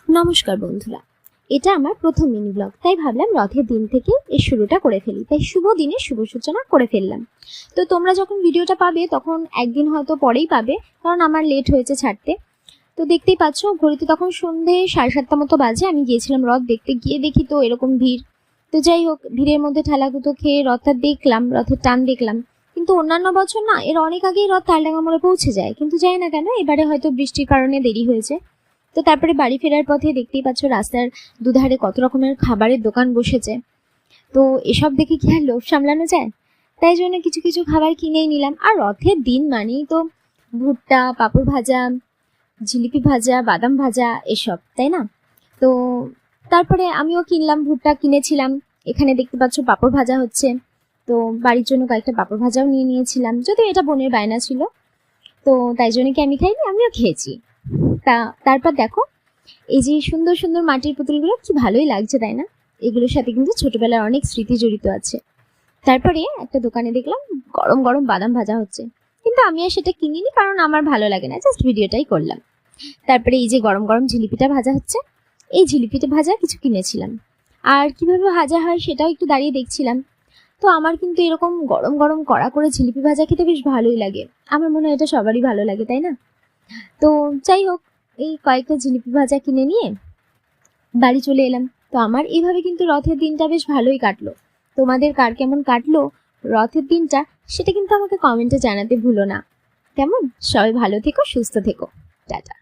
নমস্কার বন্ধুরা, এটা আমার প্রথম মিনি ব্লগ, তাই ভাবলাম রথের দিন থেকে এর শুরুটা করে ফেলি। তাই শুভ দিনে শুভ সূচনা করে ফেললাম। তো তোমরা যখন ভিডিওটা পাবে তখন একদিন হয়তো পরেই পাবে, কারণ আমার লেট হয়েছে ছাড়তে। তো দেখতেই পাচ্ছ, ঘড়িতে তখন সন্ধে 7:30 মতো বাজে। আমি গিয়েছিলাম রথ দেখতে, গিয়ে দেখি তো এরকম ভিড়। তো যাই হোক, ভিড়ের মধ্যে ঠেলাগুতো খেয়ে রথটা দেখলাম, রথের টান দেখলাম। কিন্তু অন্যান্য বছর না, এর অনেক আগেই রথ তালডাঙ্গা মোড়ে পৌঁছে যায়, কিন্তু যাই না কেন এবারে হয়তো বৃষ্টির কারণে দেরি হয়েছে। তো তারপরে বাড়ি ফেরার পথে দেখতেই পাচ্ছ রাস্তার দুধারে কত রকমের খাবারের দোকান বসেছে। তো এসব দেখে কি আর লোভ সামলানো যায়? তাই জন্য কিছু কিছু খাবার কিনেই নিলাম। আর রথের দিন মানেই তো ভুট্টা, পাঁপড় ভাজা, জিলিপি ভাজা, বাদাম ভাজা, এসব, তাই না? তো তারপরে আমিও কিনলাম, ভুট্টা কিনেছিলাম। এখানে দেখতে পাচ্ছ পাঁপড় ভাজা হচ্ছে, তো বাড়ির জন্য কয়েকটা পাঁপড় ভাজাও নিয়ে নিয়েছিলাম, যদিও এটা বোনের বায়না ছিল। তো তাই জন্য কি আমি খাইনি, আমিও খেয়েছি। তারপর দেখো, এই যে সুন্দর সুন্দর মাটির পুতুলগুলো কি ভালোই লাগছে, তাই না? এগুলোর সাথে কিন্তু ছোটবেলার অনেক স্মৃতি জড়িত আছে। তারপরে একটা দোকানে দেখলাম গরম গরম বাদাম ভাজা হচ্ছে, কিন্তু আমি আর সেটা কিনিনি, কারণ আমার ভালো লাগে না, জাস্ট ভিডিওটাই করলাম। তারপরে এই যে গরম গরম জিলিপিটা ভাজা হচ্ছে, এই জিলিপিটা ভাজা কিছু কিনেছিলাম। আর কিভাবে ভাজা হয় সেটাও একটু দাঁড়িয়ে দেখছিলাম। তো আমার কিন্তু এরকম গরম গরম কড়া করে জিলিপি ভাজা খেতে বেশ ভালোই লাগে। আমার মনে হয় এটা সবারই ভালো লাগে, তাই না? তো যাই হোক, এই কয়েকটা জিলিপি ভাজা কিনে নিয়ে বাড়ি চলে এলাম। তো আমার এইভাবে কিন্তু রথের দিনটা বেশ ভালোই কাটলো। তোমাদের কার কেমন কাটলো রথের দিনটা, সেটা কিন্তু আমাকে কমেন্টে জানাতে ভুলো না। কেমন? সবাই ভালো থেকো, সুস্থ থেকো। টাটা।